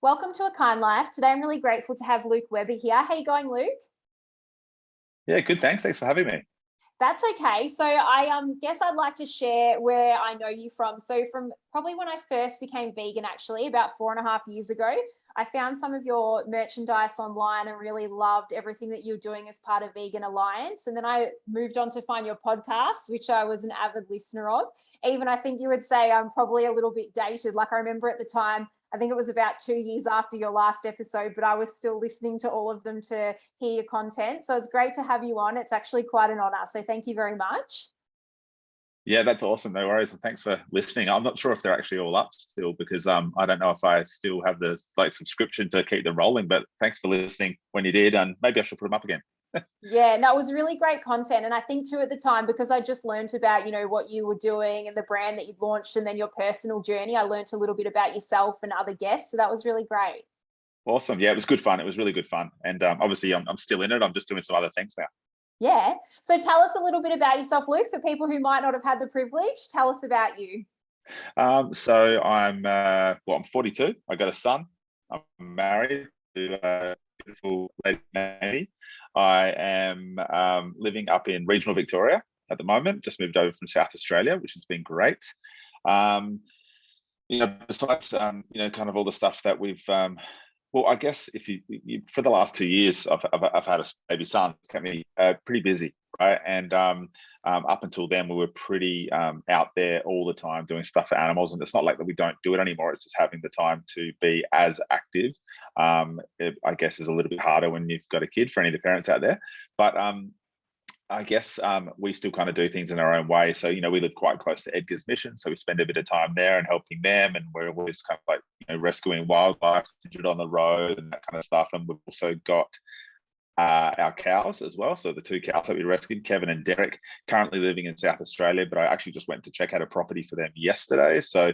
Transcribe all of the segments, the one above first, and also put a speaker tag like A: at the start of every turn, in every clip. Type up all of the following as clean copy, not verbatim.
A: Welcome to A Kind Life. Today I'm really grateful to have Luke Webber here. How are you going, Luke?
B: Yeah, good. Thanks for having me.
A: That's okay. So I guess I'd like to share where I know you from. So from probably when I first became vegan, actually, about 4.5 years ago, I found some of your merchandise online and really loved everything that you're doing as part of Vegan Alliance. And then I moved on to find your podcast, which I was an avid listener of. Even I think you would say I'm probably a little bit dated. Like I remember at the time, I think it was about 2 years after your last episode, but I was still listening to all of them to hear your content. So it's great to have you on. It's actually quite an honor. So thank you very much.
B: Yeah, that's awesome. No worries. And thanks for listening. I'm not sure if they're actually all up still because I don't know if I still have the subscription to keep them rolling, but thanks for listening when you did. And maybe I should put them up again.
A: Yeah, no, it was really great content. And I think too at the time, because I just learned about, what you were doing and the brand that you'd launched and then your personal journey, I learned a little bit about yourself and other guests. So that was really great.
B: Awesome. Yeah, it was good fun. It was really good fun. And obviously I'm still in it. I'm just doing some other things now.
A: Yeah. So tell us a little bit about yourself, Luke, for people who might not have had the privilege. Tell us about you.
B: So I'm 42. I got a son. I'm married to a beautiful lady, Aimee. I am living up in regional Victoria at the moment. Just moved over from South Australia, which has been great. Besides kind of all the stuff that we've well, I guess if you for the last 2 years, I've had a baby son. It's kept me pretty busy, right? And up until then, we were pretty out there all the time doing stuff for animals. And it's not like that we don't do it anymore. It's just having the time to be as active. I guess is a little bit harder when you've got a kid for any of the parents out there. But I guess we still kind of do things in our own way. So, we live quite close to Edgar's mission. So we spend a bit of time there and helping them. And we're always kind of like, rescuing wildlife injured on the road and that kind of stuff. And we've also got our cows as well. So the 2 cows that we rescued, Kevin and Derek, currently living in South Australia, but I actually just went to check out a property for them yesterday. So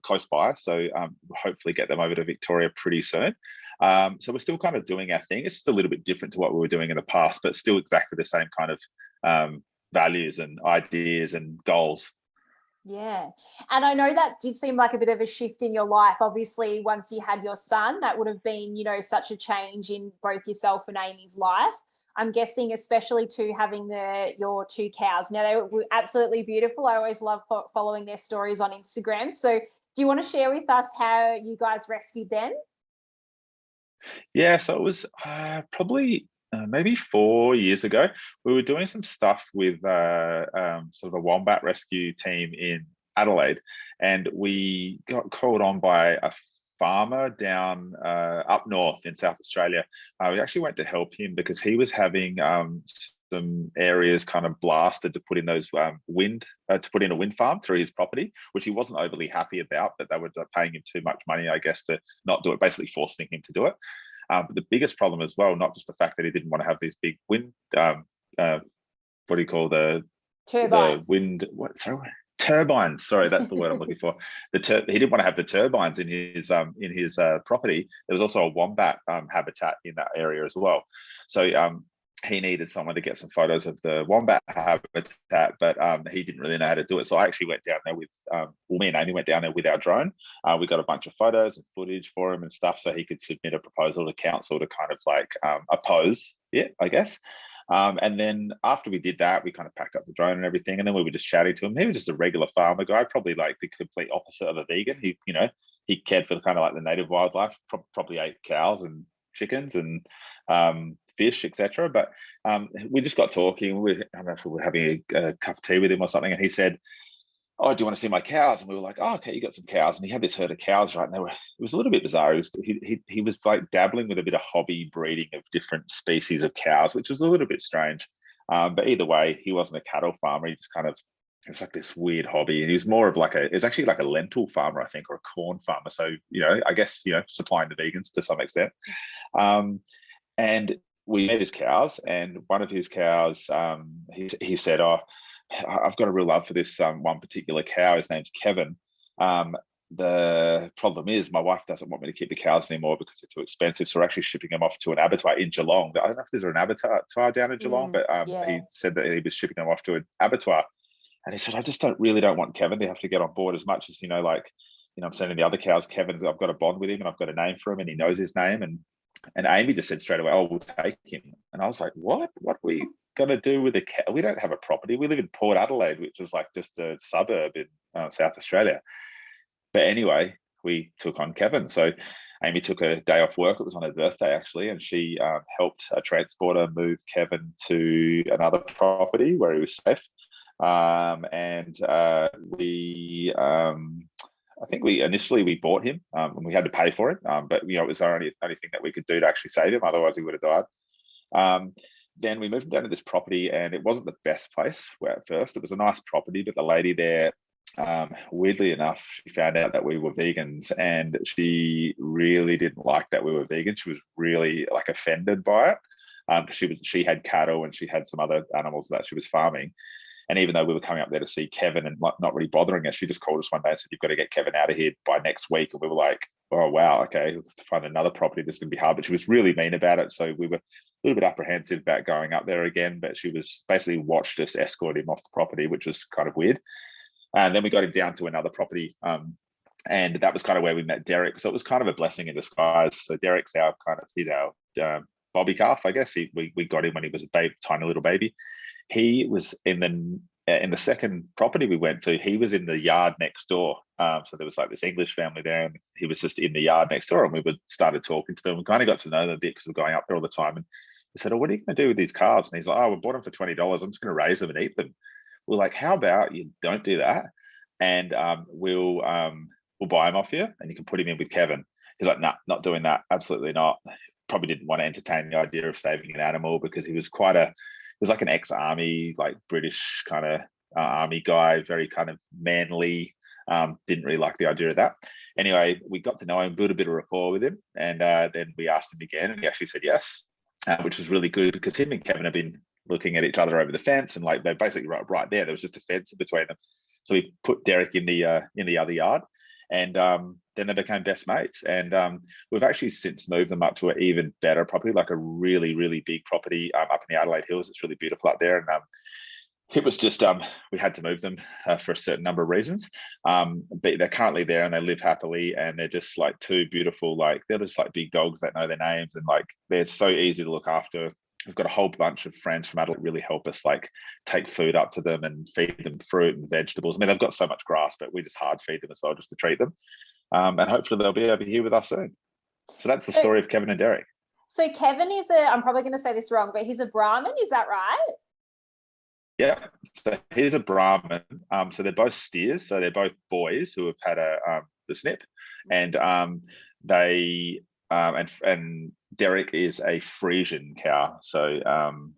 B: close by. So hopefully get them over to Victoria pretty soon. So we're still kind of doing our thing. It's just a little bit different to what we were doing in the past, but still exactly the same kind of values and ideas and goals.
A: Yeah. And I know that did seem like a bit of a shift in your life. Obviously, once you had your son, that would have been, such a change in both yourself and Aimee's life. I'm guessing, especially to having your 2 cows. Now, they were absolutely beautiful. I always love following their stories on Instagram. So do you want to share with us how you guys rescued them?
B: Yeah, so it was probably maybe 4 years ago. We were doing some stuff with sort of a wombat rescue team in Adelaide, and we got called on by a farmer down up north in South Australia. We actually went to help him because he was having some areas kind of blasted to put in those to put in a wind farm through his property, which he wasn't overly happy about, but they were paying him too much money, I guess, to not do it, basically forcing him to do it. But the biggest problem as well, not just the fact that he didn't want to have these big wind, what do you call
A: Turbines.
B: the wind? Turbines. Sorry, that's the word I'm looking for. He didn't want to have the turbines in his property. There was also a wombat habitat in that area as well. So he needed someone to get some photos of the wombat habitat, but he didn't really know how to do it. So I actually went down there with, me and Aimee went down there with our drone. We got a bunch of photos and footage for him and stuff so he could submit a proposal to council to kind of like oppose it, I guess. And then after we did that, we kind of packed up the drone and everything. And then we were just chatting to him. He was just a regular farmer guy, probably like the complete opposite of a vegan. He cared for kind of like the native wildlife, probably ate cows and chickens and fish, etc. But we just got talking. I don't know if we were having a cup of tea with him or something, and he said, "Oh, do you want to see my cows?" And we were like, "Oh, okay, you got some cows." And he had this herd of cows, right? And it was a little bit bizarre. He was like dabbling with a bit of hobby breeding of different species of cows, which was a little bit strange. But either way, he wasn't a cattle farmer. He just kind of, it was like this weird hobby. And he was more of like it's actually like a lentil farmer, I think, or a corn farmer. So, I guess, supplying the vegans to some extent. And we met his cows, and one of his cows, he said, "Oh, I've got a real love for this one particular cow. His name's Kevin. The problem is my wife doesn't want me to keep the cows anymore because they're too expensive. So we're actually shipping them off to an abattoir in Geelong. I don't know if there's an abattoir down in Geelong, but
A: Yeah.
B: he said that he was shipping them off to an abattoir. And he said, I just don't want Kevin to have to get on board as much as, I'm sending the other cows. Kevin, I've got a bond with him and I've got a name for him and he knows his name. And Aimee just said straight away, oh, we'll take him. And I was like, what are we going to do with a cow? We don't have a property. We live in Port Adelaide, which is like just a suburb in South Australia. But anyway, we took on Kevin. So Aimee took a day off work. It was on her birthday, actually, and she helped a transporter move Kevin to another property where he was safe. I think we initially bought him and we had to pay for it, but it was the only thing that we could do to actually save him. Otherwise, he would have died. Then we moved him down to this property, and it wasn't the best place at first. It was a nice property, but the lady there, weirdly enough, she found out that we were vegans, and she really didn't like that we were vegan. She was really like offended by it. She had cattle and she had some other animals that she was farming. And even though we were coming up there to see Kevin and not really bothering us, she just called us one day and said, you've got to get Kevin out of here by next week. And we were like, oh, wow, okay, we'll have to find another property. This is going to be hard. But she was really mean about it. So we were a little bit apprehensive about going up there again. But she was basically watched us escort him off the property, which was kind of weird. And then we got him down to another property. And that was kind of where we met Derek. So it was kind of a blessing in disguise. So Derek's he's our Bobby calf, I guess. We got him when he was a tiny little baby. He was in the second property we went to. He was in the yard next door. So there was like this English family there, and he was just in the yard next door. And we started talking to them. We kind of got to know them a bit because we were going up there all the time. And we said, "Oh, what are you going to do with these calves?" And he's like, "Oh, we bought them for $20. I'm just going to raise them and eat them." We're like, "How about you don't do that, and we'll buy him off you, and you can put him in with Kevin." He's like, "Nah, not doing that. Absolutely not." Probably didn't want to entertain the idea of saving an animal because he was like an ex-army, like British kind of army guy, very kind of manly. Didn't really like the idea of that. Anyway, we got to know him, built a bit of rapport with him, and then we asked him again, and he actually said yes, which was really good because him and Kevin have been looking at each other over the fence, and like they're basically right there. There was just a fence in between them, so we put Derek in the other yard, and then they became best mates. And we've actually since moved them up to an even better property, like a really, really big property up in the Adelaide Hills. It's really beautiful up there. And it was just, we had to move them for a certain number of reasons. But they're currently there and they live happily, and they're just like two beautiful, like they're just like big dogs that know their names, and like they're so easy to look after. We've got a whole bunch of friends from Adelaide really help us like take food up to them and feed them fruit and vegetables. I mean, they've got so much grass, but we just hard feed them as well just to treat them. And hopefully they'll be over here with us soon. So that's the story of Kevin and Derek.
A: So Kevin is I'm probably going to say this wrong, but he's a Brahman, is that right?
B: Yeah, so he's a Brahman. So they're both steers. So they're both boys who have had the snip, and and Derek is a Frisian cow. So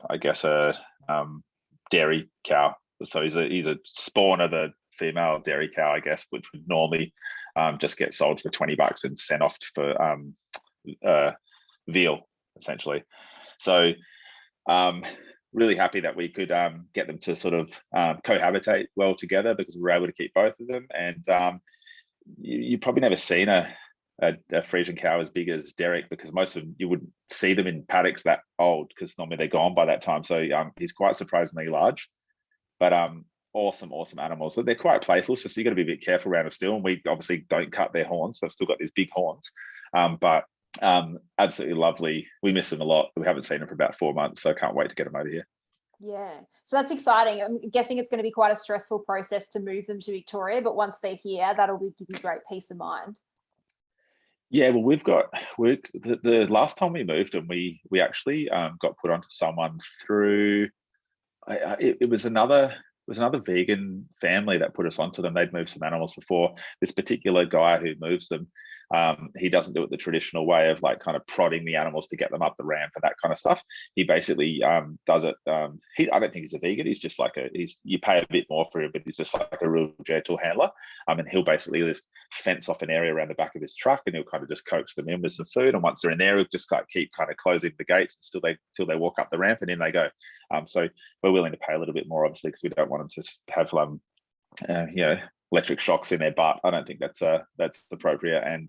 B: I guess a dairy cow. So he's a spawn of the female dairy cow, I guess, which would normally just get sold for $20 and sent off for veal, essentially. So really happy that we could get them to sort of cohabitate well together, because we were able to keep both of them. And you probably never seen a Frisian cow as big as Derek, because most of them, you wouldn't see them in paddocks that old, because normally they're gone by that time. So he's quite surprisingly large, but awesome animals. So they're quite playful, so you got to be a bit careful around them still. And we obviously don't cut their horns, so they've still got these big horns. But absolutely lovely. We miss them a lot. We haven't seen them for about 4 months, so I can't wait to get them over here.
A: Yeah, so that's exciting. I'm guessing it's going to be quite a stressful process to move them to Victoria, but once they're here, that'll give you great peace of mind.
B: Yeah, well, the last time we moved them, we actually got put onto someone through. It was another vegan family that put us onto them. They'd moved some animals before. This particular guy who moves them, he doesn't do it the traditional way of like kind of prodding the animals to get them up the ramp and that kind of stuff. He basically does it. I don't think he's a vegan. He's just like you pay a bit more for him, but he's just like a real gentle handler. And he'll basically just fence off an area around the back of his truck, and he'll kind of just coax them in with some food. And once they're in there, he'll just keep kind of closing the gates until they walk up the ramp, and in they go. So we're willing to pay a little bit more, obviously, because we don't want them to have electric shocks in their butt. I don't think that's appropriate. And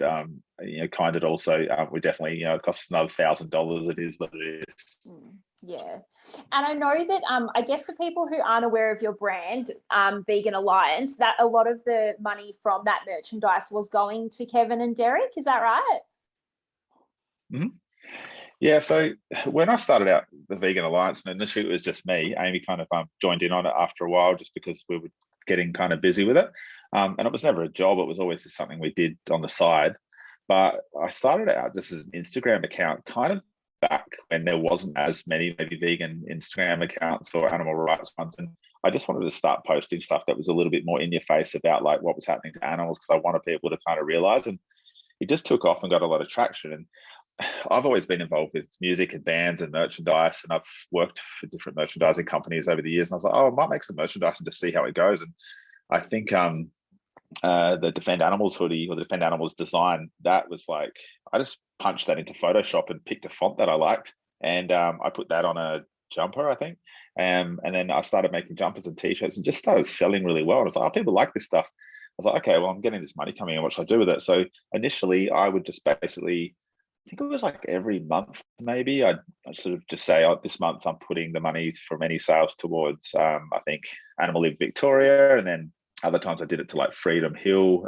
B: kind of also, we definitely, it costs us another $1,000. It is what it is.
A: Yeah. And I know that I guess for people who aren't aware of your brand, Vegan Alliance, that a lot of the money from that merchandise was going to Kevin and Derek. Is that right?
B: Mhm. Yeah, so when I started out the Vegan Alliance, and initially it was just me, Aimee kind of joined in on it after a while just because we were getting kind of busy with it. And it was never a job, it was always just something we did on the side. But I started out just as an Instagram account, kind of back when there wasn't as many maybe vegan Instagram accounts or animal rights ones. And I just wanted to start posting stuff that was a little bit more in your face about like what was happening to animals because I wanted people to kind of realize. And it just took off and got a lot of traction. And I've always been involved with music and bands and merchandise, and I've worked for different merchandising companies over the years. And I was like, oh, I might make some merchandise and just see how it goes. And I think the Defend Animals hoodie or the Defend Animals design, that was like, I just punched that into Photoshop and picked a font that I liked. And I put that on a jumper, I think. And then I started making jumpers and t-shirts and just started selling really well. And I was like, oh, people like this stuff. I was like, okay, well, I'm getting this money coming in. What should I do with it? So initially, I would just basically, I think it was like every month, maybe I'd sort of just say, oh, this month I'm putting the money from any sales towards, I think, Animal Live Victoria. And then other times I did it to like Freedom Hill.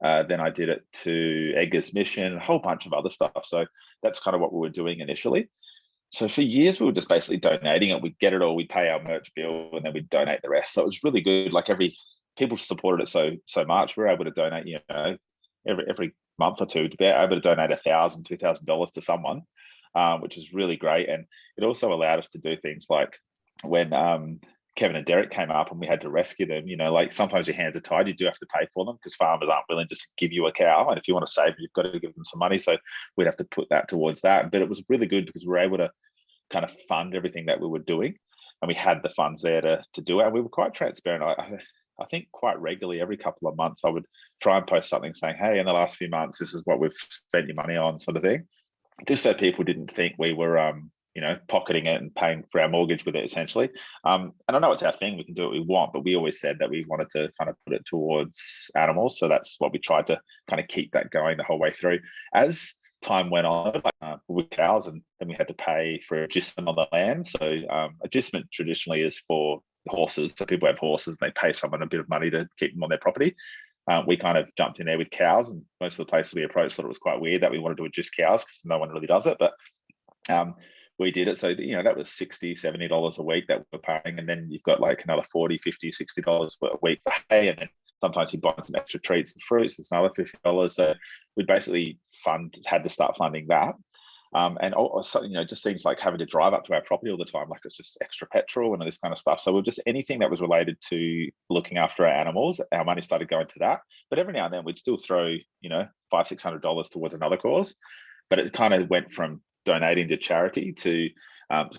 B: Then I did it to Edgar's Mission, a whole bunch of other stuff. So that's kind of what we were doing initially. So for years, we were just basically donating it. We'd get it all, we'd pay our merch bill, and then we'd donate the rest. So it was really good. Like people supported it so much. We were able to donate, every month or two to be able to donate $1,000, $2,000 to someone, which is really great. And it also allowed us to do things like when Kevin and Derek came up and we had to rescue them, like sometimes your hands are tied, you do have to pay for them because farmers aren't willing to just give you a cow. And if you want to save them, you've got to give them some money. So we'd have to put that towards that. But it was really good because we were able to kind of fund everything that we were doing. And we had the funds there to do it. And we were quite transparent. I think quite regularly, every couple of months, I would try and post something saying, hey, in the last few months, this is what we've spent your money on, sort of thing. Just so people didn't think we were, pocketing it and paying for our mortgage with it, essentially. And I know it's our thing, we can do what we want, but we always said that we wanted to kind of put it towards animals. So that's what we tried to kind of keep that going the whole way through. As time went on, with cows, and then we had to pay for agistment on the land. So agistment traditionally is for horses. So people have horses and they pay someone a bit of money to keep them on their property. We kind of jumped in there with cows, and most of the places we approached thought it was quite weird that we wanted to agist cows because no one really does it. But we did it. So, that was $60, $70 a week that we're paying. And then you've got like another $40, $50, $60 a week for hay. And then sometimes you buy some extra treats and fruits. There's another $50. So we basically had to start funding that. And also, just things like having to drive up to our property all the time, like it's just extra petrol and all this kind of stuff. So we're just anything that was related to looking after our animals, our money started going to that. But every now and then we'd still throw, $500, $600 towards another cause. But it kind of went from donating to charity to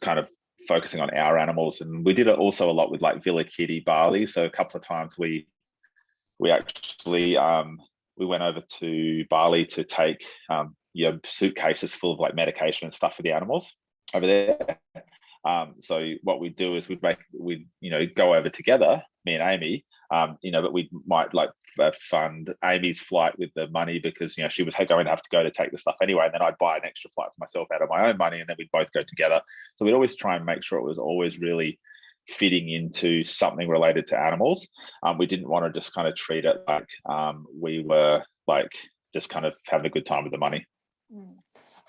B: kind of focusing on our animals. And we did it also a lot with like Villa Kitty Bali. So a couple of times we actually we went over to Bali to take suitcases full of like medication and stuff for the animals over there. So what we'd do is we'd go over together, me and Aimee, but we might like fund Amy's flight with the money because she was going to have to go to take the stuff anyway, and then I'd buy an extra flight for myself out of my own money, and then we'd both go together. So we'd always try and make sure it was always really fitting into something related to animals. We didn't want to just kind of treat it like we were like just kind of having a good time with the money.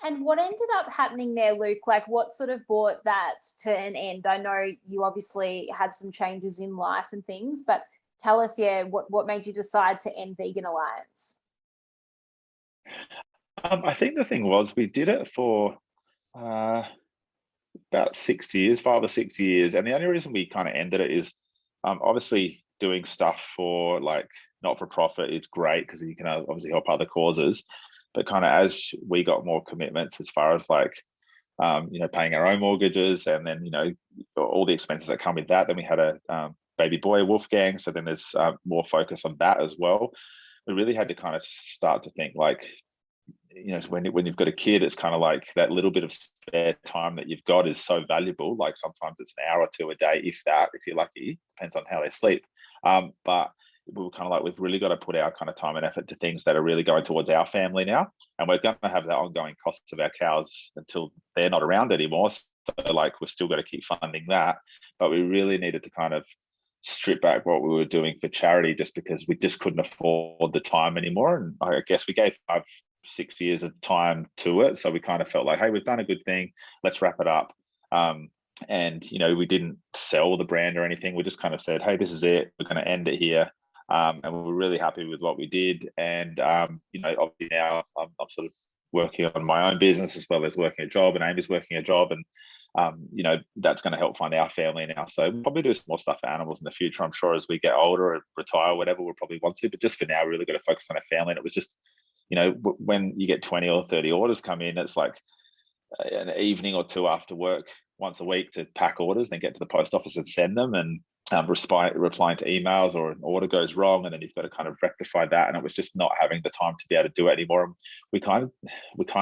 A: And what ended up happening there, Luke? Like, what sort of brought that to an end? I know you obviously had some changes in life and things, but tell us, what made you decide to end Vegan Alliance?
B: I think the thing was we did it for about 6 years, 5 or 6 years. And the only reason we kind of ended it is obviously doing stuff for like not-for-profit is great because you can obviously help other causes. But kind of as we got more commitments as far as like, paying our own mortgages and then, all the expenses that come with that, then we had a baby boy, Wolfgang. So then there's more focus on that as well. We really had to kind of start to think like, when you've got a kid, it's kind of like that little bit of spare time that you've got is so valuable. Like sometimes it's an hour or two a day, if you're lucky, depends on how they sleep. But we were kind of like, we've really got to put our kind of time and effort to things that are really going towards our family now. And we're going to have the ongoing costs of our cows until they're not around anymore. So like we're still got to keep funding that, but we really needed to kind of strip back what we were doing for charity just because we just couldn't afford the time anymore. And I guess we gave 5-6 years of time to it. So we kind of felt like, hey, we've done a good thing, let's wrap it up. And, you know, we didn't sell the brand or anything. We just kind of said, hey, this is it. We're going to end it here. And we're really happy with what we did. And, you know, obviously now I'm sort of working on my own business as well as working a job, and Aimee's working a job. And, you know, that's going to help fund our family now. So we'll probably do some more stuff for animals in the future. I'm sure as we get older or retire or whatever, we'll probably want to. But just for now, we really got to focus on our family. And it was just, you know, when you get 20 or 30 orders come in, it's like an evening or two after work once a week to pack orders, then get to the post office and send them, and replying to emails, or an order goes wrong and then you've got to kind of rectify that. And it was just not having the time to be able to do it anymore. And we kind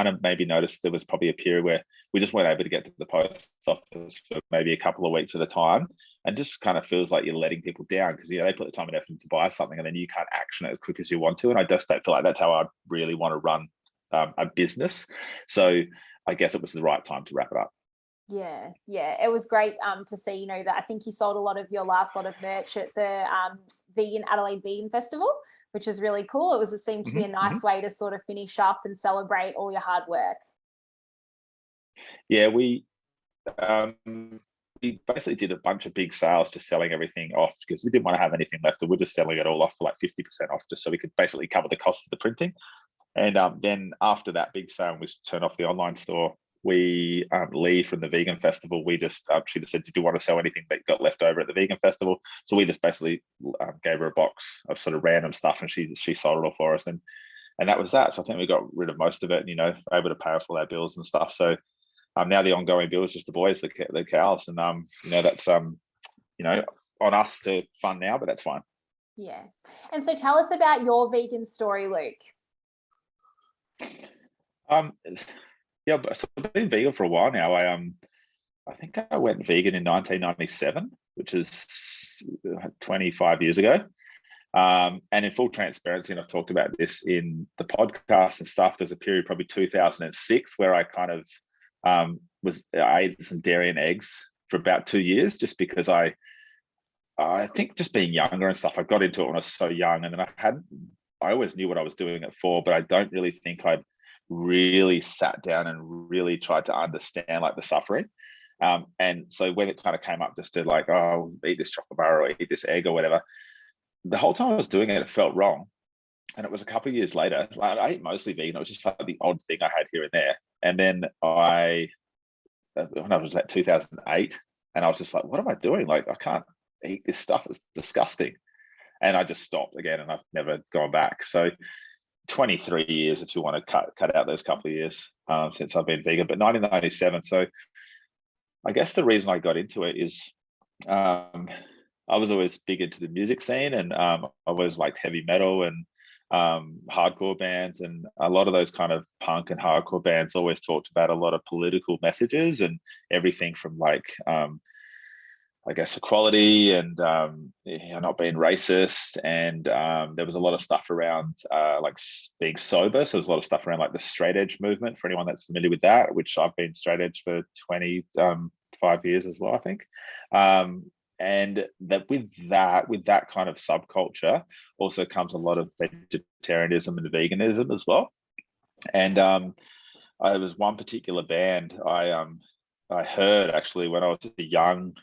B: of maybe noticed there was probably a period where we just weren't able to get to the post office for maybe a couple of weeks at a time, and just kind of feels like you're letting people down because, you know, they put the time and effort to buy something and then you can't action it as quick as you want to. And I just don't feel like that's how I really want to run a business. So I guess it was the right time to wrap it up.
A: Yeah, it was great to see, you know, that I think you sold a lot of your last lot of merch at the Adelaide Vegan Festival, which is really cool. It seemed to be a nice way to sort of finish up and celebrate all your hard work.
B: Yeah, we basically did a bunch of big sales, just selling everything off because we didn't want to have anything left. We're just selling it all off for like 50% off, just so we could basically cover the cost of the printing. And then after that big sale, we turned off the online store. We Lee from the vegan festival, we just she just said, did you want to sell anything that got left over at the vegan festival? So we just basically gave her a box of sort of random stuff, and she sold it all for us, and that was that. So I think we got rid of most of it, and, you know, able to pay off all our bills and stuff. So now the ongoing bill is just the boys, the cows, and you know, that's you know, on us to fund now, but that's fine.
A: Yeah. And so tell us about your vegan story, Luke.
B: Yeah, so I've been vegan for a while now. I think I went vegan in 1997, which is 25 years ago. And in full transparency, and I've talked about this in the podcast and stuff, there's a period, probably 2006, where I kind of I ate some dairy and eggs for about 2 years, just because I think just being younger and stuff, I got into it when I was so young, and then I always knew what I was doing it for, but I don't really think I'd really sat down and really tried to understand like the suffering. And so when it kind of came up just to like, oh, eat this chocolate bar or eat this egg or whatever, the whole time I was doing it, it felt wrong. And it was a couple of years later, like, I ate mostly vegan. It was just like the odd thing I had here and there. And then when I was like 2008, and I was just like, what am I doing? Like, I can't eat this stuff. It's disgusting. And I just stopped again, and I've never gone back. So 23 years, if you want to cut out those couple of years since I've been vegan, but 1997. So I guess the reason I got into it is I was always big into the music scene, and I always liked heavy metal and hardcore bands, and a lot of those kind of punk and hardcore bands always talked about a lot of political messages and everything from like I guess equality and you know, not being racist, and there was a lot of stuff around like being sober. So there's a lot of stuff around like the straight edge movement, for anyone that's familiar with that, which I've been straight edge for 25 years as well, I think. And that with that kind of subculture also comes a lot of vegetarianism and veganism as well. And there was one particular band I heard actually when I was a young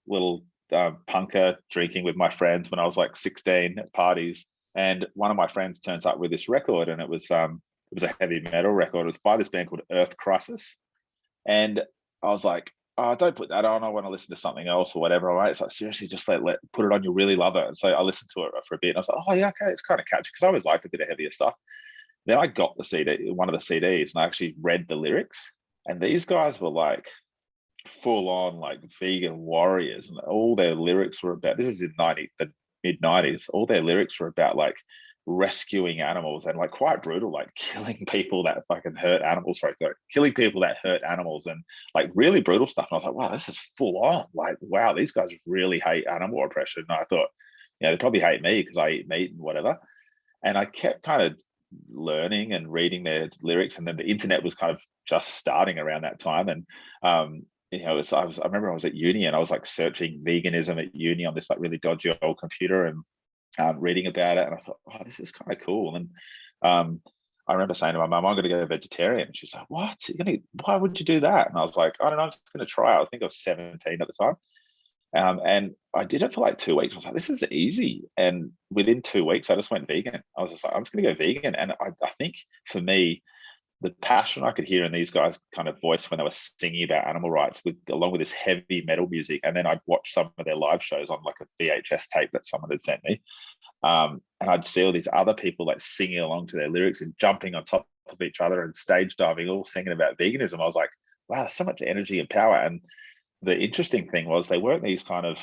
B: little punker drinking with my friends when I was like 16 at parties, and one of my friends turns up with this record, and it was a heavy metal record. It was by this band called Earth Crisis, and I was like, oh, don't put that on. I want to listen to something else or whatever. All right, it's like, seriously, just let put it on. You'll really love it. And so I listened to it for a bit, and I was like, oh yeah, okay, it's kind of catchy, because I always liked a bit of heavier stuff. Then I got the CD, one of the CDs, and I actually read the lyrics. And these guys were like full on like vegan warriors, and all their lyrics were about, this is in the mid 90s, all their lyrics were about like rescuing animals and like quite brutal, like killing people that fucking hurt animals, killing people that hurt animals, and like really brutal stuff. And I was like, wow, this is full on. Like, wow, these guys really hate animal oppression. And I thought, you know, they probably hate me because I eat meat and whatever. And I kept kind of learning and reading their lyrics, and then the internet was kind of just starting around that time. And you know, I remember I was at uni and I was like searching veganism at uni on this like really dodgy old computer, and reading about it, and I thought, oh, this is kind of cool. And I remember saying to my mum, I'm going to go vegetarian. She's like, what? Why would you do that? And I was like, I don't know, I'm just going to try it. I think I was 17 at the time. And I did it for like 2 weeks. I was like, this is easy. And within 2 weeks, I just went vegan. I was just like, I'm just going to go vegan. And I think for me, the passion I could hear in these guys' kind of voice when they were singing about animal rights, along with this heavy metal music, and then I'd watch some of their live shows on like a VHS tape that someone had sent me. And I'd see all these other people like singing along to their lyrics and jumping on top of each other and stage diving, all singing about veganism. I was like, wow, so much energy and power. And the interesting thing was they weren't these kind of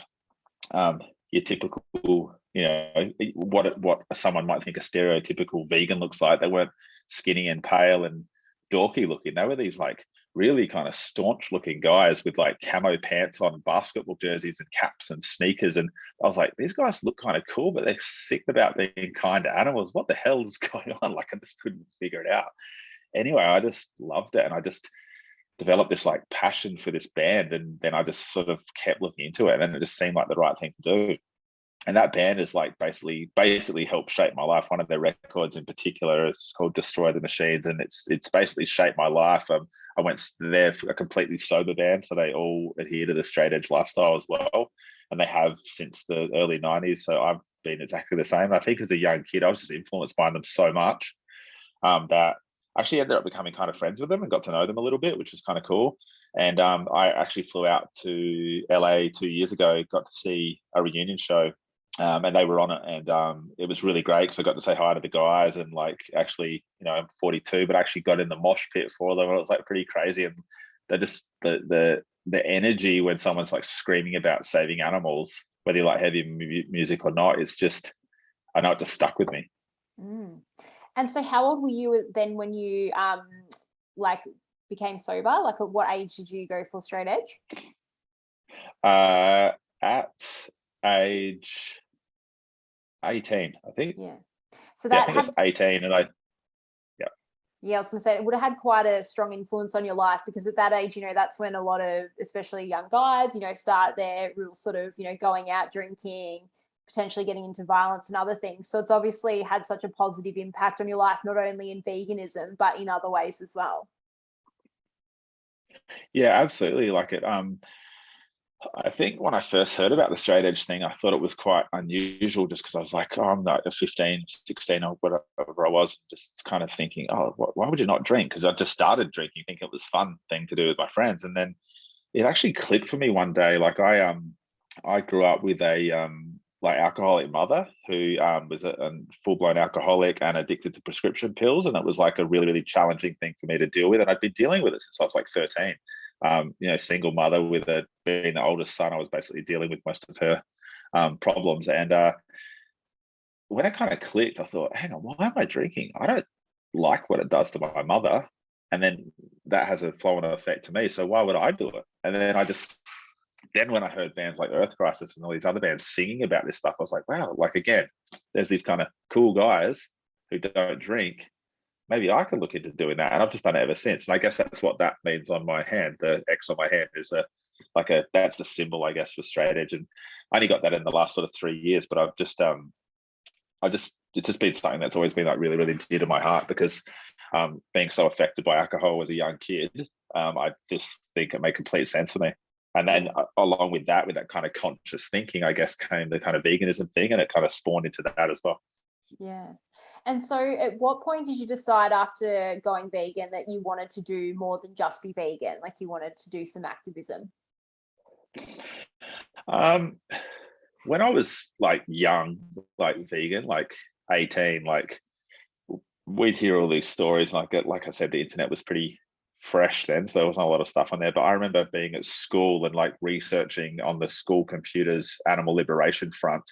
B: your typical, you know, what someone might think a stereotypical vegan looks like. They weren't skinny and pale and dorky looking. They were these like really kind of staunch looking guys with like camo pants on, basketball jerseys and caps and sneakers. And I was like, these guys look kind of cool, but they're sick about being kind to animals. What the hell is going on? Like, I just couldn't figure it out. Anyway, I just loved it. And I just developed this like passion for this band. And then I just sort of kept looking into it. And then it just seemed like the right thing to do. And that band is like basically helped shape my life. One of their records in particular is called Destroy the Machines, and it's basically shaped my life. I went there for a completely sober band, so they all adhere to the straight edge lifestyle as well, and they have since the early 90s. So I've been exactly the same. I think as a young kid, I was just influenced by them so much that I actually ended up becoming kind of friends with them and got to know them a little bit, which was kind of cool. And I actually flew out to LA 2 years ago, got to see a reunion show. And they were on it, and it was really great because I got to say hi to the guys, and like actually, you know, I'm 42, but I actually got in the mosh pit for them. It was like pretty crazy, and they just the energy when someone's like screaming about saving animals, whether you like heavy music or not, it's just, I know it just stuck with me.
A: Mm. And so, how old were you then when you like became sober? Like, at what age did you go full straight edge?
B: At age 18, I think.
A: Yeah. So that
B: I was 18, and
A: yeah, I was going to say it would have had quite a strong influence on your life, because at that age, you know, that's when a lot of, especially young guys, you know, start their real sort of, you know, going out, drinking, potentially getting into violence and other things. So it's obviously had such a positive impact on your life, not only in veganism, but in other ways as well.
B: Yeah, absolutely. Like it, I think when I first heard about the straight edge thing, I thought it was quite unusual, just because I was like, oh, I'm like 15, 16 or whatever I was, just kind of thinking, oh, why would you not drink? Because I just started drinking, thinking it was a fun thing to do with my friends. And then it actually clicked for me one day. Like I grew up with a like alcoholic mother who was a full-blown alcoholic and addicted to prescription pills. And it was like a really, really challenging thing for me to deal with. And I'd been dealing with it since I was like 13. You know, single mother with being the oldest son, I was basically dealing with most of her problems. And when it kind of clicked, I thought, hang on, why am I drinking? I don't like what it does to my mother. And then that has a flow-on effect to me. So why would I do it? And then when I heard bands like Earth Crisis and all these other bands singing about this stuff, I was like, wow, like again, there's these kind of cool guys who don't drink. Maybe I could look into doing that. And I've just done it ever since. And I guess that's what that means on my hand. The X on my hand is that's the symbol, I guess, for straight edge. And I only got that in the last sort of 3 years, but I've just, it's just been something that's always been like really, really dear to my heart, because being so affected by alcohol as a young kid, I just think it made complete sense for me. And then along with that kind of conscious thinking, I guess, came the kind of veganism thing, and it kind of spawned into that as well.
A: Yeah. And so at what point did you decide after going vegan that you wanted to do more than just be vegan? Like you wanted to do some activism?
B: When I was like young, like vegan, like 18, like we'd hear all these stories. Like I said, the internet was pretty fresh then, so there wasn't a lot of stuff on there. But I remember being at school and like researching on the school computers animal liberation front.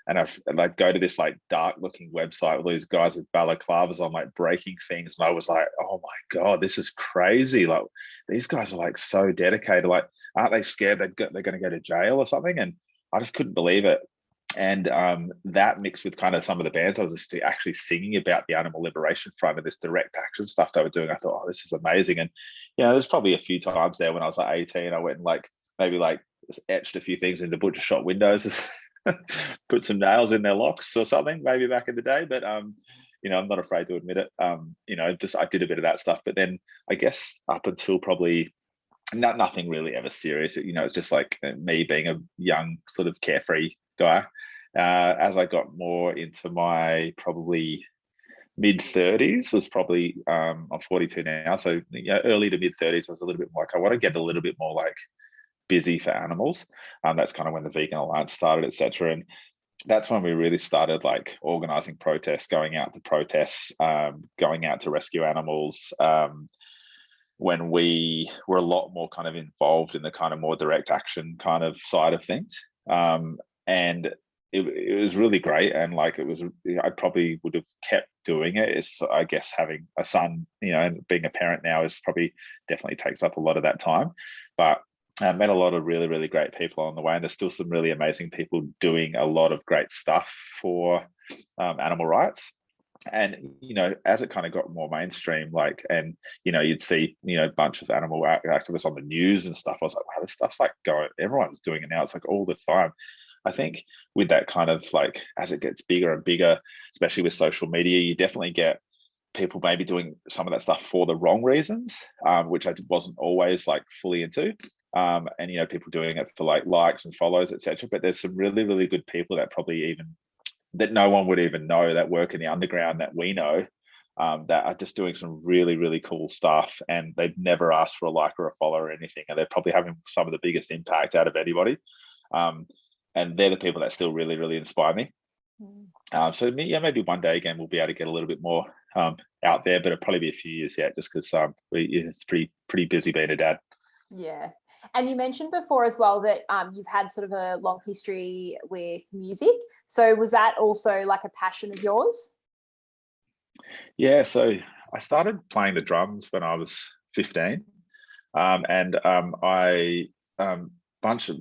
B: And I'd go to this like dark looking website with these guys with balaclavas on, like breaking things. And I was like, oh my God, this is crazy. Like these guys are like so dedicated. Like, aren't they scared they're going to go to jail or something? And I just couldn't believe it. And that mixed with kind of some of the bands I was actually singing about the animal liberation front and this direct action stuff they were doing, I thought, oh, this is amazing. And there's probably a few times there when I was like 18, I went and maybe etched a few things into butcher shop windows, put some nails in their locks or something, maybe back in the day. But I'm not afraid to admit it. I did a bit of that stuff. But then I guess up until probably nothing really ever serious. It's just like me being a young sort of carefree guy. As I got more into my probably mid 30s, was probably I'm 42 now, so early to mid 30s, I was a little bit more like I want to get a little bit more like busy for animals. That's kind of when the Vegan Alliance started, etc. And that's when we really started like organizing protests, going out to protests, going out to rescue animals. When we were a lot more kind of involved in the kind of more direct action kind of side of things. And it was really great. And I probably would have kept doing it. It's, I guess, having a son, and being a parent now is probably definitely takes up a lot of that time. But I met a lot of really, really great people on the way. And there's still some really amazing people doing a lot of great stuff for animal rights. And as it kind of got more mainstream, you'd see a bunch of animal activists on the news and stuff. I was like, wow, this stuff's like going, everyone's doing it now. It's like all the time. I think with that kind of as it gets bigger and bigger, especially with social media, you definitely get people maybe doing some of that stuff for the wrong reasons, which I wasn't always fully into. And people doing it for likes and follows, etc. But there's some really, really good people that probably even that no one would even know that work in the underground that we know, that are just doing some really, really cool stuff, and they've never asked for a like or a follow or anything, and they're probably having some of the biggest impact out of anybody. And they're the people that still really, really inspire me. So maybe one day again we'll be able to get a little bit more out there, but it'll probably be a few years yet, just because it's pretty busy being a dad.
A: Yeah. And you mentioned before as well that you've had sort of a long history with music. So was that also like a passion of yours?
B: Yeah, so I started playing the drums when I was 15. And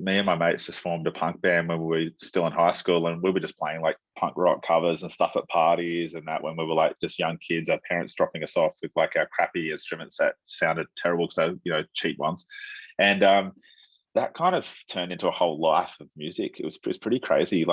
B: me and my mates just formed a punk band when we were still in high school, and we were just playing punk rock covers and stuff at parties, and that when we were just young kids, our parents dropping us off with our crappy instruments that sounded terrible because they cheap ones. And that kind of turned into a whole life of music. It was pretty crazy.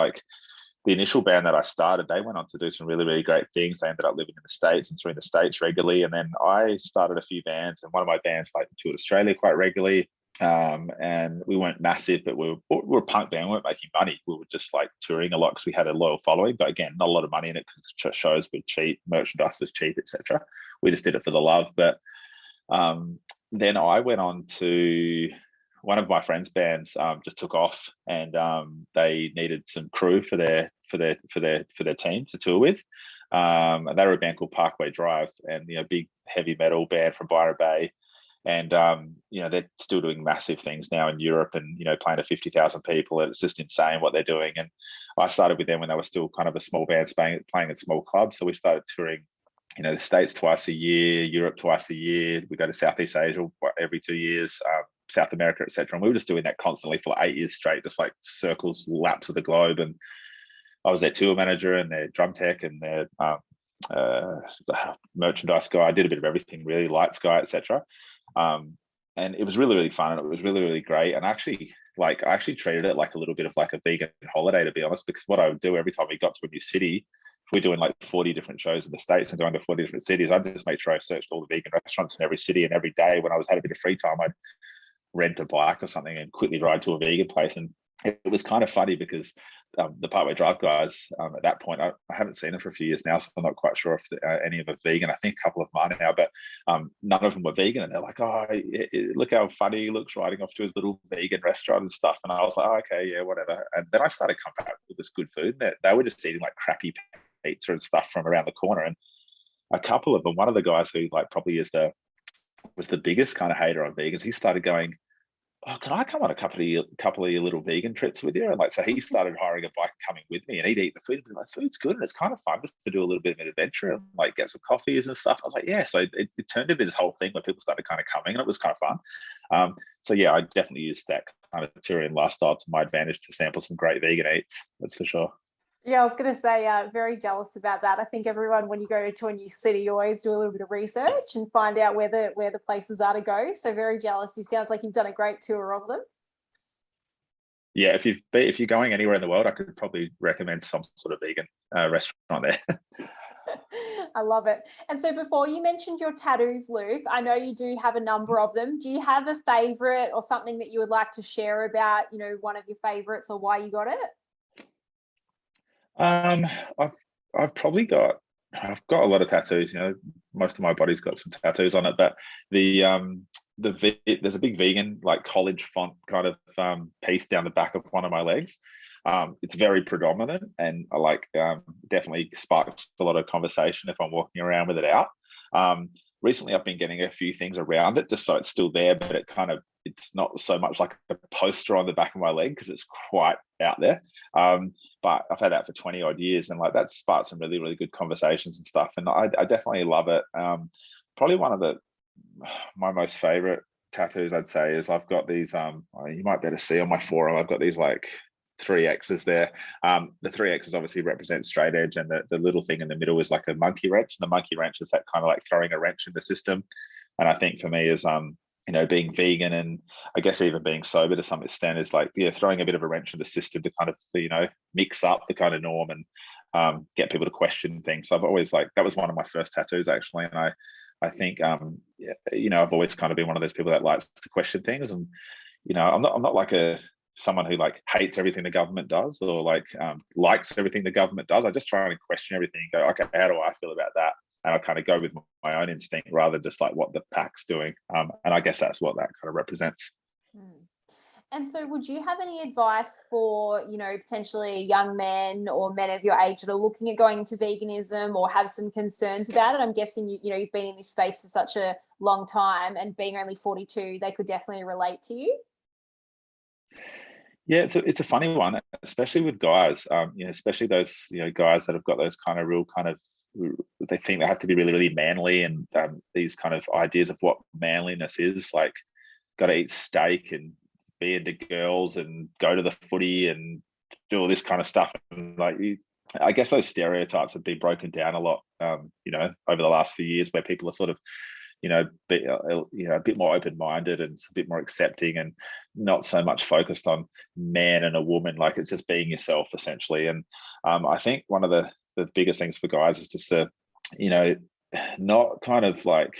B: The initial band that I started, they went on to do some really, really great things. They ended up living in the States and touring the States regularly. And then I started a few bands, and one of my bands toured Australia quite regularly. And we weren't massive, but we were a punk band. We weren't making money. We were just touring a lot because we had a loyal following. But again, not a lot of money in it because shows were cheap, merchandise was cheap, etc. We just did it for the love. But then I went on to one of my friends' bands, just took off, and they needed some crew for their team to tour with. And they were a band called Parkway Drive, and big heavy metal band from Byron Bay. And they're still doing massive things now in Europe, and playing to 50,000 people. It's just insane what they're doing. And I started with them when they were still kind of a small band playing in small clubs. So we started touring the States twice a year, Europe twice a year. We go to Southeast Asia every 2 years, South America, etc. And we were just doing that constantly for 8 years straight, just circles, laps of the globe. And I was their tour manager and their drum tech and their merchandise guy. I did a bit of everything, really, lights guy, etc. And it was really, really fun, and it was really, really great. And I actually treated it like a little bit of a vegan holiday, to be honest, because what I would do every time we got to a new city, if we're doing 40 different shows in the States and going to 40 different cities, I'd just make sure I searched all the vegan restaurants in every city, and every day when I had a bit of free time, I'd rent a bike or something and quickly ride to a vegan place. And it was kind of funny because the Parkway Drive guys, at that point, I haven't seen them for a few years now, so I'm not quite sure if any of them are vegan. I think a couple of them are now, but none of them were vegan. And they're like, oh, look how funny he looks riding off to his little vegan restaurant and stuff. And I was like, oh, okay, yeah, whatever. And then I started coming back with this good food. And they were just eating crappy pizza and stuff from around the corner. And a couple of them, one of the guys who probably was the biggest kind of hater on vegans, he started going, oh, can I come on a couple of your little vegan trips with you? And so he started hiring a bike, coming with me, and he'd eat the food and be like, food's good, and it's kind of fun just to do a little bit of an adventure and get some coffees and stuff. I was like, yeah. So it turned into this whole thing where people started kind of coming, and it was kind of fun. So yeah, I definitely used that carnitarian lifestyle to my advantage to sample some great vegan eats. That's for sure.
A: Yeah, I was going to say, very jealous about that. I think everyone, when you go to a new city, you always do a little bit of research and find out where the places are to go. So very jealous. It sounds like you've done a great tour of them.
B: Yeah, if you're going anywhere in the world, I could probably recommend some sort of vegan restaurant there.
A: I love it. And so before, you mentioned your tattoos, Luke. I know you do have a number of them. Do you have a favorite or something that you would like to share about, one of your favorites or why you got it?
B: I've probably got a lot of tattoos. Most of my body's got some tattoos on it, but there's a big vegan like college font kind of piece down the back of one of my legs. It's very predominant, and I like definitely sparks a lot of conversation if I'm walking around with it out. Recently, I've been getting a few things around it just so it's still there, but it's not so much like a poster on the back of my leg because it's quite out there. But I've had that for 20 odd years, and like that sparked some really, really good conversations and stuff. And I definitely love it. Probably one of my most favorite tattoos, I'd say, is I've got these, you might be able to see on my forearm, I've got these like 3 X's there. The 3 X's obviously represent straight edge, and the little thing in the middle is like a monkey wrench. And the monkey wrench is that kind of like throwing a wrench in the system. And I think for me is, being vegan and I guess even being sober to some extent is like, throwing a bit of a wrench in the system to kind of, mix up the kind of norm and get people to question things. So I've always that was one of my first tattoos actually. And I think, I've always kind of been one of those people that likes to question things. And, I'm not like someone who like hates everything the government does or likes everything the government does. I just try and question everything and go, okay, how do I feel about that? And I kind of go with my own instinct rather than just like what the pack's doing. And I guess that's what that kind of represents.
A: And so would you have any advice for, potentially young men or men of your age that are looking at going into veganism or have some concerns about it? I'm guessing, you've been in this space for such a long time, and being only 42, they could definitely relate to you.
B: Yeah, it's a funny one, especially with guys, especially those, guys that have got those kind of real kind of, they think they have to be really, really manly, and these kind of ideas of what manliness is, like got to eat steak and be into girls and go to the footy and do all this kind of stuff. And I guess those stereotypes have been broken down a lot, over the last few years, where people are sort of, a bit more open-minded and a bit more accepting and not so much focused on man and a woman. Like it's just being yourself essentially. And I think one of the biggest things for guys is just to, not kind of like,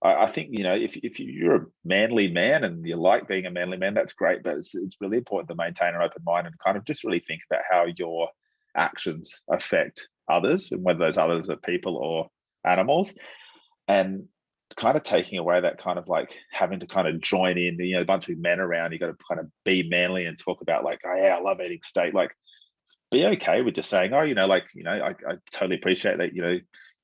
B: I think, if you're a manly man and you like being a manly man, that's great. But it's really important to maintain an open mind and kind of just really think about how your actions affect others, and whether those others are people or animals. And kind of taking away that kind of like having to kind of join in, a bunch of men around, you got to kind of be manly and talk about like, oh yeah, I love eating steak. Like, be okay with just saying, oh, I totally appreciate that,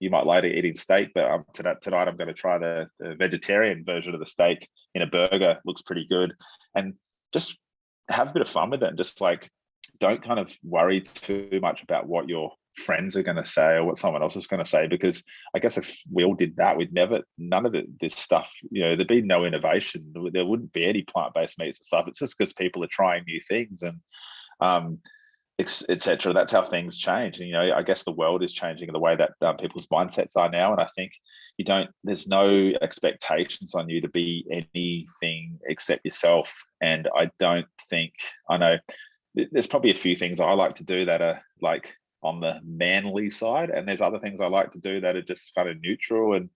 B: you might like eating steak, but tonight I'm going to try the vegetarian version of the steak in a burger. Looks pretty good. And just have a bit of fun with it, and just like, don't kind of worry too much about what your friends are going to say or what someone else is going to say, because I guess if we all did that, none of this stuff, there'd be no innovation. There wouldn't be any plant-based meats and stuff. It's just because people are trying new things and etc. That's how things change. And I guess the world is changing in the way that people's mindsets are now. And I think there's no expectations on you to be anything except yourself. And I know there's probably a few things I like to do that are like on the manly side, and there's other things I like to do that are just kind of neutral. And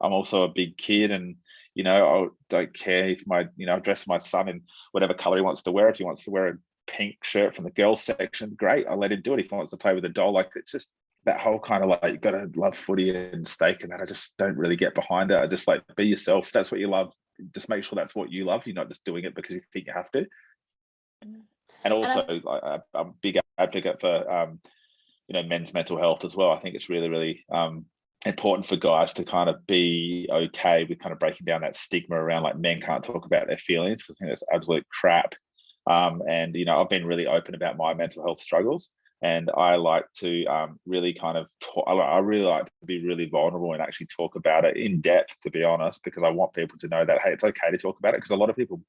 B: I'm also a big kid, and I don't care if I dress my son in whatever color he wants to wear. If he wants to wear a pink shirt from the girls section, great, I'll let him do it. If he wants to play with a doll, like, it's just that whole kind of like, you got to love footy and steak, and that I just don't really get behind it. I just like, be yourself. That's what you love. Just make sure that's what you love. You're not just doing it because you think you have to. And also, I'm a big advocate for men's mental health as well. I think it's really, really important for guys to kind of be okay with kind of breaking down that stigma around like men can't talk about their feelings. I think that's absolute crap. And I've been really open about my mental health struggles, and I like to really kind of I really like to be really vulnerable and actually talk about it in depth, to be honest, because I want people to know that, hey, it's okay to talk about it, because a lot of people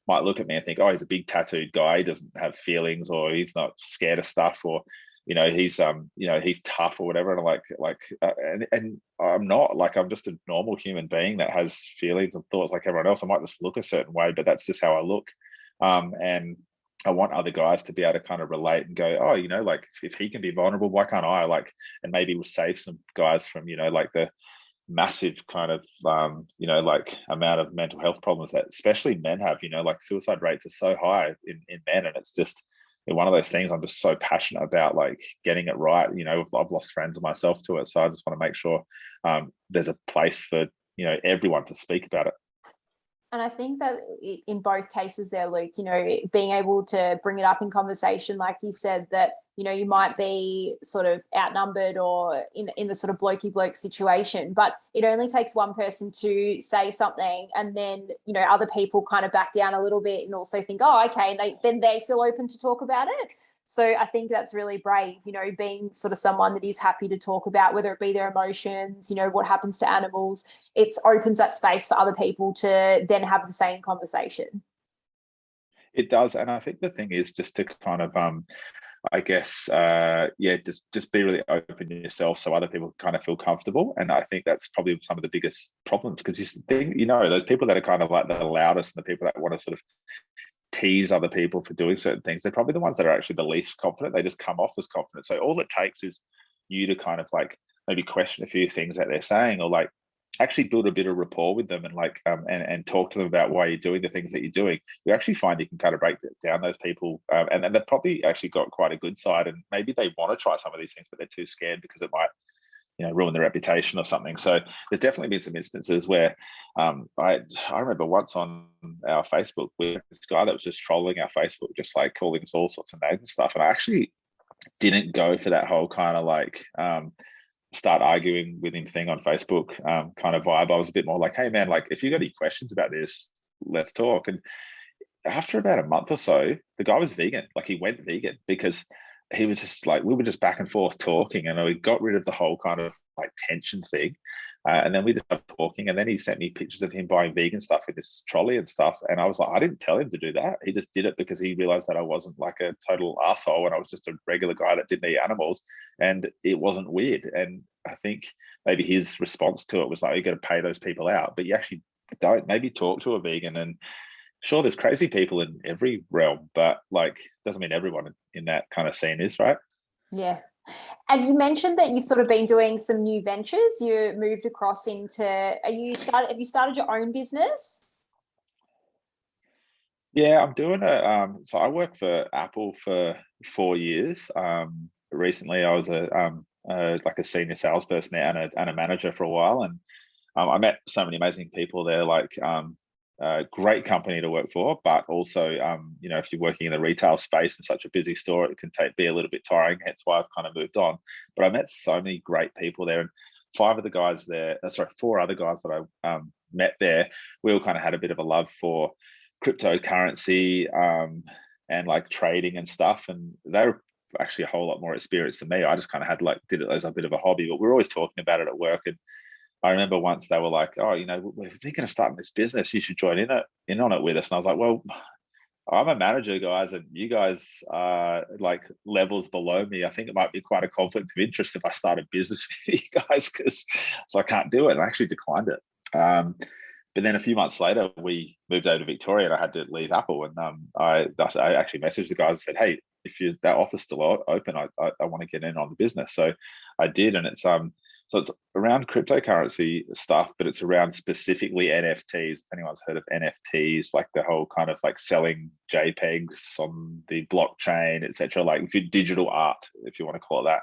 B: might look at me and think, oh, he's a big tattooed guy, he doesn't have feelings, or he's not scared of stuff, or he's he's tough or whatever. And and I'm not. Like, I'm just a normal human being that has feelings and thoughts like everyone else. I might just look a certain way, but that's just how I look. And I want other guys to be able to kind of relate and go, oh, like, if he can be vulnerable, why can't I? Like, and maybe we'll save some guys from, like, the massive kind of like amount of mental health problems that especially men have. Like, suicide rates are so high in men, and it's just one of those things I'm just so passionate about, like, getting it right. I've lost friends of myself to it, so I just want to make sure there's a place for everyone to speak about it.
A: And I think that in both cases there, Luke, being able to bring it up in conversation, like you said, that, you might be sort of outnumbered or in the sort of blokey bloke situation, but it only takes one person to say something, and then, other people kind of back down a little bit and also think, oh, okay, and then they feel open to talk about it. So I think that's really brave, being sort of someone that is happy to talk about, whether it be their emotions, what happens to animals. It opens that space for other people to then have the same conversation.
B: It does. And I think the thing is just to kind of, I guess, just be really open yourself so other people kind of feel comfortable. And I think that's probably some of the biggest problems, because you think, those people that are kind of like the loudest and the people that want to sort of tease other people for doing certain things, they're probably the ones that are actually the least confident. They just come off as confident. So all it takes is you to kind of like maybe question a few things that they're saying, or like actually build a bit of rapport with them, and like and talk to them about why you're doing the things that you're doing. You actually find you can kind of break down those people, and they've probably actually got quite a good side, and maybe they want to try some of these things, but they're too scared because it might ruin their reputation or something. So there's definitely been some instances where I remember once on our Facebook, we had this guy that was just trolling our Facebook, just like calling us all sorts of names and stuff. And I actually didn't go for that whole kind of like start arguing with him thing on Facebook kind of vibe. I was a bit more like, hey man, like, if you got any questions about this, let's talk. And after about a month or so, the guy was vegan. Like, he went vegan because he was just like, we were just back and forth talking, and we got rid of the whole kind of like tension thing. And then we started talking, and then he sent me pictures of him buying vegan stuff in this trolley and stuff. And I was like, I didn't tell him to do that. He just did it because he realized that I wasn't like a total asshole, and I was just a regular guy that didn't eat animals, and it wasn't weird. And I think maybe his response to it was like, you got to pay those people out, but you actually don't. Maybe talk to a vegan. And sure, there's crazy people in every realm, but like, doesn't mean everyone in that kind of scene is, right?
A: Yeah. And you mentioned that you've sort of been doing some new ventures. You moved across into, have you started your own business?
B: Yeah, I'm doing so I worked for Apple for 4 years. Recently I was like a senior salesperson there and a manager for a while. And I met so many amazing people there, like great company to work for, but also, if you're working in the retail space in such a busy store, it can be a little bit tiring, hence why I've kind of moved on. But I met so many great people there, and four other guys that I met there, we all kind of had a bit of a love for cryptocurrency and like trading and stuff, and they were actually a whole lot more experienced than me. I just kind of did it as a bit of a hobby, but we're always talking about it at work. And I remember once they were like, oh, we're thinking of starting this business, you should join in on it with us. And I was like, well, I'm a manager, guys, and you guys are like levels below me. I think it might be quite a conflict of interest if I start a business with you guys, so I can't do it. And I actually declined it. But then a few months later, we moved over to Victoria, and I had to leave Apple. And I actually messaged the guys and said, hey, if that office still open, I want to get in on the business. So I did, and it's so it's around cryptocurrency stuff, but it's around specifically NFTs. If anyone's heard of NFTs, like the whole kind of like selling JPEGs on the blockchain, etc., like digital art, if you want to call it that.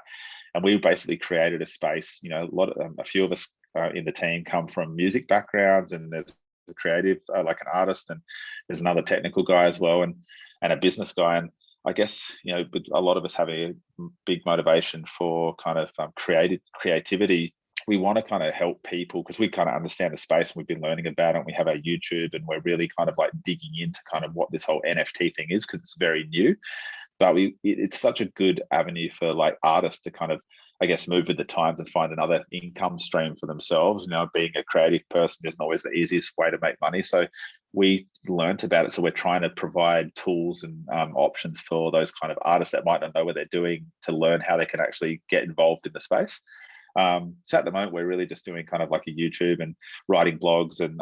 B: And we basically created a space. A few of us in the team come from music backgrounds, and there's a creative, like an artist, and there's another technical guy as well, and a business guy. And I guess, but a lot of us have a big motivation for kind of creativity. We want to kind of help people because we kind of understand the space, and we've been learning about it. And we have our YouTube, and we're really kind of like digging into kind of what this whole NFT thing is, because it's very new. But it's such a good avenue for like artists to kind of, I guess, move with the times and find another income stream for themselves. Being a creative person isn't always the easiest way to make money. So we learnt about it. So we're trying to provide tools and options for those kind of artists that might not know what they're doing to learn how they can actually get involved in the space. So at the moment, we're really just doing kind of like a YouTube and writing blogs and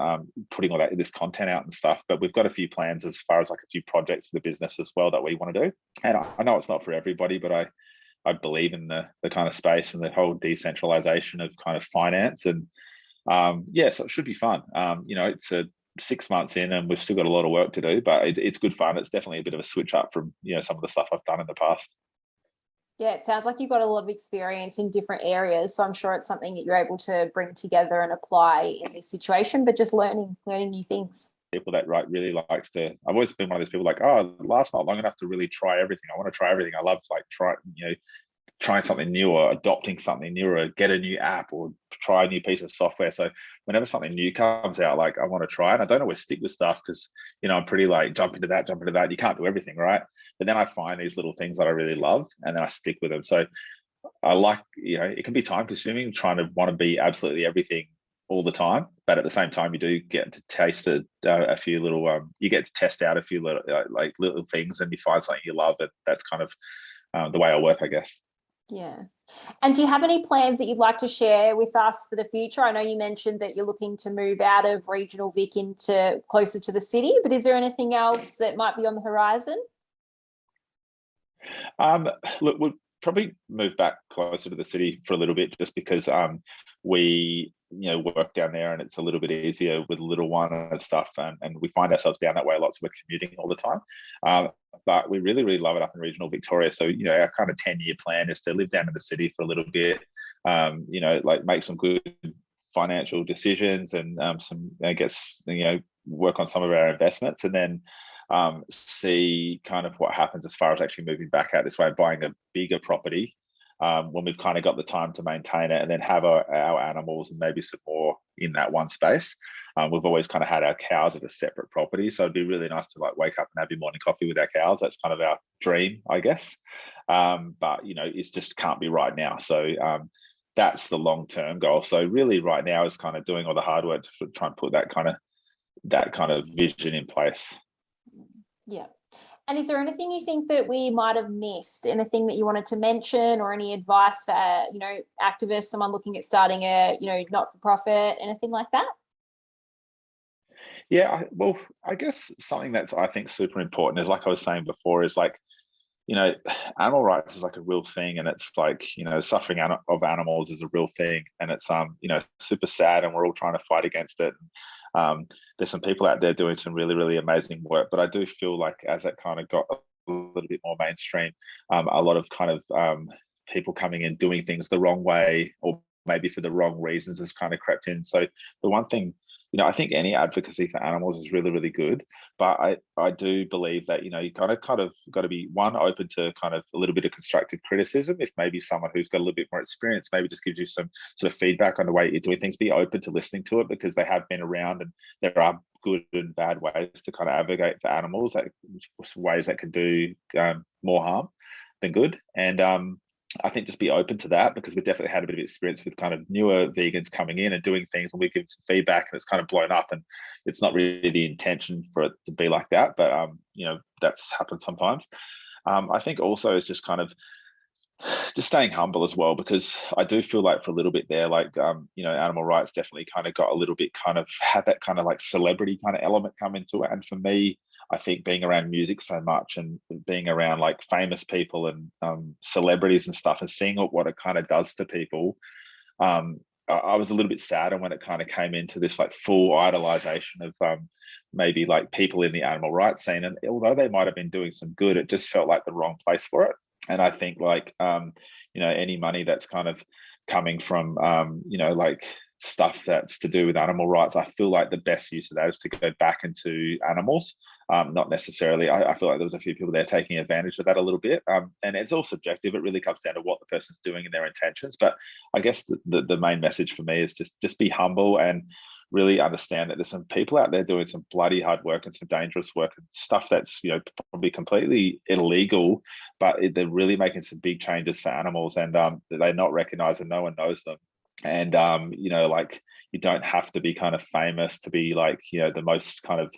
B: putting all this content out and stuff. But we've got a few plans as far as like a few projects for the business as well that we want to do. And I know it's not for everybody, but I believe in the kind of space and the whole decentralization of kind of finance. And so it should be fun. It's 6 months in and we've still got a lot of work to do, but it's good fun. It's definitely a bit of a switch up from, some of the stuff I've done in the past.
A: Yeah, it sounds like you've got a lot of experience in different areas. So I'm sure it's something that you're able to bring together and apply in this situation, but just learning new things.
B: People that really likes to, I've always been one of those people like, oh, life's not long enough to really try everything. I want to try everything. I love like trying something new or adopting something new or get a new app or try a new piece of software. So whenever something new comes out, like I want to try, and I don't always stick with stuff because, I'm pretty like jump into that. You can't do everything, right? But then I find these little things that I really love and then I stick with them. So I like, it can be time consuming trying to want to be absolutely everything all the time. But at the same time, you do get to taste a few little, you get to test out a few little, like little things and you find something you love. And that's kind of the way I work, I guess.
A: Yeah. And do you have any plans that you'd like to share with us for the future? I know you mentioned that you're looking to move out of regional Vic into closer to the city, but is there anything else that might be on the horizon?
B: Look, we'll probably move back closer to the city for a little bit just because we work down there and it's a little bit easier with a little one and stuff, and we find ourselves down that way a lot, so we're commuting all the time. But we really, really love it up in regional Victoria. So, our kind of 10-year plan is to live down in the city for a little bit, like make some good financial decisions and work on some of our investments, and then see kind of what happens as far as actually moving back out this way, buying a bigger property when we've kind of got the time to maintain it, and then have our animals and maybe some more in that one space. We've always kind of had our cows at a separate property, so it'd be really nice to like wake up and have your morning coffee with our cows. That's kind of our dream, I guess. But it's just can't be right now. So that's the long-term goal. So really right now is kind of doing all the hard work to try and put that kind of vision in place.
A: Yeah. And is there anything you think that we might have missed? Anything that you wanted to mention, or any advice for, activists, someone looking at starting a, not-for-profit, anything like that?
B: Yeah, well, I guess something that's, I think, super important is, like I was saying before, is like, animal rights is like a real thing, and it's like, suffering of animals is a real thing, and it's super sad, and we're all trying to fight against it. There's some people out there doing some really, really amazing work, but I do feel like as it kind of got a little bit more mainstream, a lot of kind of people coming in doing things the wrong way or maybe for the wrong reasons has kind of crept in. So the one thing, I think any advocacy for animals is really, really good, but I do believe that, you kind of got to be open to kind of a little bit of constructive criticism. If maybe someone who's got a little bit more experience maybe just gives you some sort of feedback on the way you're doing things, be open to listening to it, because they have been around and there are good and bad ways to kind of advocate for animals, like ways that can do more harm than good. And I think just be open to that, because we've definitely had a bit of experience with kind of newer vegans coming in and doing things, and we give some feedback and it's kind of blown up, and it's not really the intention for it to be like that, but that's happened sometimes. I think also it's just kind of just staying humble as well, because I do feel like for a little bit there, like animal rights definitely kind of got a little bit kind of had that kind of like celebrity kind of element come into it. And for me, I think being around music so much and being around like famous people and celebrities and stuff, and seeing what it kind of does to people, I was a little bit sadder when it kind of came into this like full idolization of maybe like people in the animal rights scene. And although they might have been doing some good, it just felt like the wrong place for it. And I think like, any money that's kind of coming from, like stuff that's to do with animal rights, I feel like the best use of that is to go back into animals. Not necessarily, I feel like there was a few people there taking advantage of that a little bit. And it's all subjective. It really comes down to what the person's doing and their intentions. But I guess the main message for me is just be humble and really understand that there's some people out there doing some bloody hard work and some dangerous work and stuff that's probably completely illegal, but they're really making some big changes for animals, and they're not recognized and no one knows them. And like you don't have to be kind of famous to be like the most kind of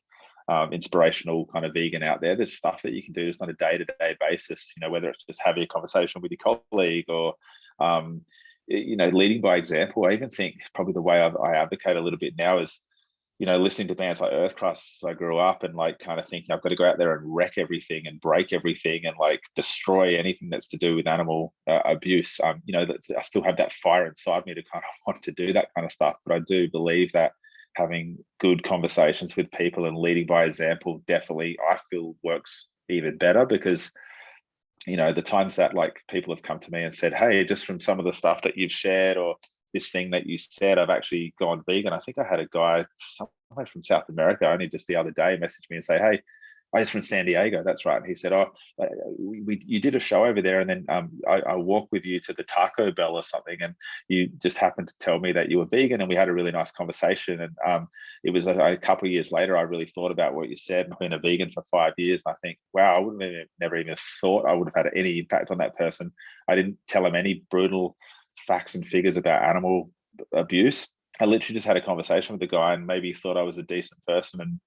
B: inspirational kind of vegan out there. There's stuff that you can do just on a day-to-day basis, whether it's just having a conversation with your colleague or leading by example. I even think probably the way I advocate a little bit now is listening to bands like Earth Crust as I grew up, and like kind of thinking I've got to go out there and wreck everything and break everything and like destroy anything that's to do with animal abuse. I still have that fire inside me to kind of want to do that kind of stuff, but I do believe that having good conversations with people and leading by example definitely, I feel, works even better, because the times that like people have come to me and said, hey, just from some of the stuff that you've shared or this thing that you said, I've actually gone vegan. I think I had a guy somewhere from South America only just the other day message me and say, hey, I was from San Diego. That's right. And he said, oh, you did a show over there, and then I walked with you to the Taco Bell or something, and you just happened to tell me that you were vegan, and we had a really nice conversation. And it was a couple of years later, I really thought about what you said. I've been a vegan for 5 years, and I think, wow, I wouldn't have never even thought I would have had any impact on that person. I didn't tell him any brutal facts and figures about animal abuse. I literally just had a conversation with the guy, and maybe he thought I was a decent person, and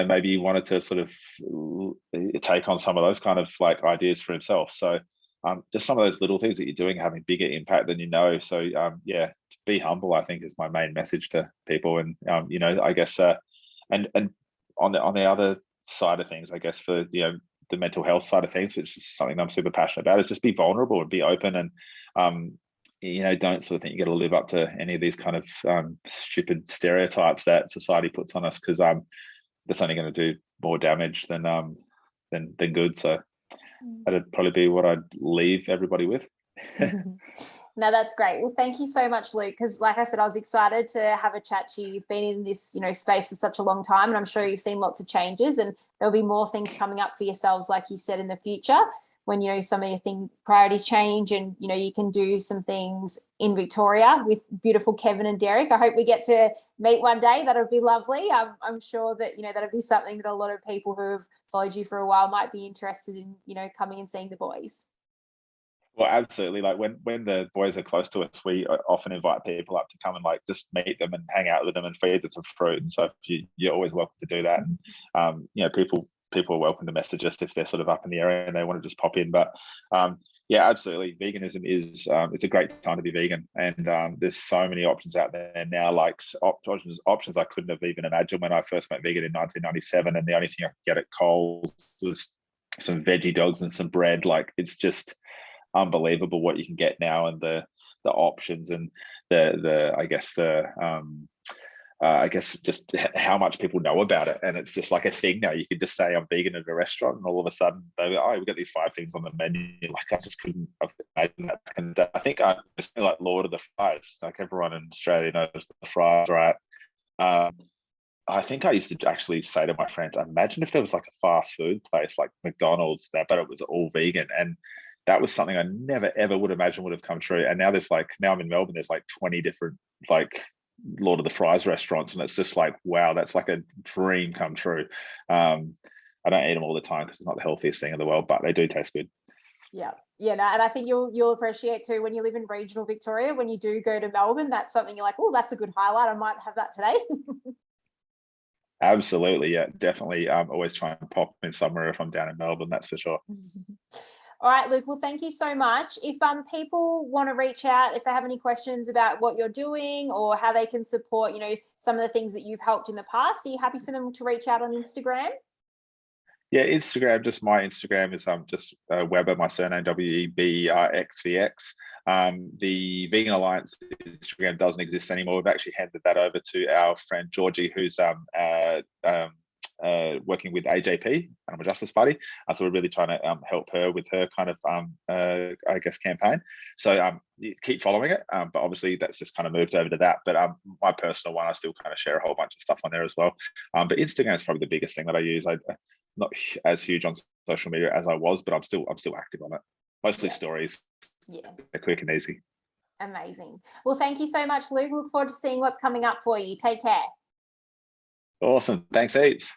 B: maybe he wanted to sort of take on some of those kind of like ideas for himself. So just some of those little things that you're doing having bigger impact than So be humble, I think, is my main message to people. And I guess and on the other side of things, I guess, for the mental health side of things, which is something I'm super passionate about, is just be vulnerable and be open, and don't sort of think you got to live up to any of these kind of stupid stereotypes that society puts on us, because that's only going to do more damage than good. So that'd probably be what I'd leave everybody with.
A: No, that's great. Well, thank you so much, Luke, because like I said, I was excited to have a chat to you. You've been in this, space for such a long time, and I'm sure you've seen lots of changes, and there'll be more things coming up for yourselves, like you said, in the future, when, some of your priorities change, and, you can do some things in Victoria with beautiful Kevin and Derek. I hope we get to meet one day. That'll be lovely. I'm sure that, that'll be something that a lot of people who have followed you for a while might be interested in, coming and seeing the boys.
B: Well, absolutely. Like when the boys are close to us, we often invite people up to come and like just meet them and hang out with them and feed them some fruit. And so you're always welcome to do that. And people are welcome to message us if they're sort of up in the area and they want to just pop in. But absolutely, veganism is it's a great time to be vegan, and there's so many options out there now, like options I couldn't have even imagined when I first went vegan in 1997, and the only thing I could get at Coles was some veggie dogs and some bread. Like, it's just unbelievable what you can get now, and the options, and I guess just how much people know about it. And it's just like a thing now. You could just say I'm vegan at a restaurant, and all of a sudden they go, oh, we've got these 5 things on the menu. Like, I just couldn't imagine that. And I think I'm like Lord of the Fries. Like, everyone in Australia knows the fries, right? I think I used to actually say to my friends, imagine if there was like a fast food place like McDonald's, but it was all vegan. And that was something I never, ever would imagine would have come true. And now now I'm in Melbourne, there's like 20 different like Lord of the Fries restaurants. And it's just like, wow, that's like a dream come true. I don't eat them all the time because it's not the healthiest thing in the world, but they do taste good.
A: Yeah. And I think you'll appreciate too, when you live in regional Victoria, when you do go to Melbourne, that's something you're like, oh, that's a good highlight. I might have that today.
B: Absolutely. Yeah, definitely. Always try and pop in somewhere if I'm down in Melbourne, that's for sure.
A: All right, Luke, well, thank you so much. If people want to reach out, if they have any questions about what you're doing or how they can support, some of the things that you've helped in the past, are you happy for them to reach out on Instagram?
B: Yeah, Instagram, just my Instagram is just Weber, my surname, WEBERXVX. The Vegan Alliance Instagram doesn't exist anymore. We've actually handed that over to our friend Georgie, who's working with AJP, Animal Justice Party. So we're really trying to help her with her kind of, campaign. So keep following it. But obviously that's just kind of moved over to that. But my personal one, I still kind of share a whole bunch of stuff on there as well. But Instagram is probably the biggest thing that I use. I'm not as huge on social media as I was, but I'm still active on it. Mostly stories. Yeah. They're quick and easy.
A: Amazing. Well, thank you so much, Luke. Look forward to seeing what's coming up for you. Take care.
B: Awesome. Thanks heaps.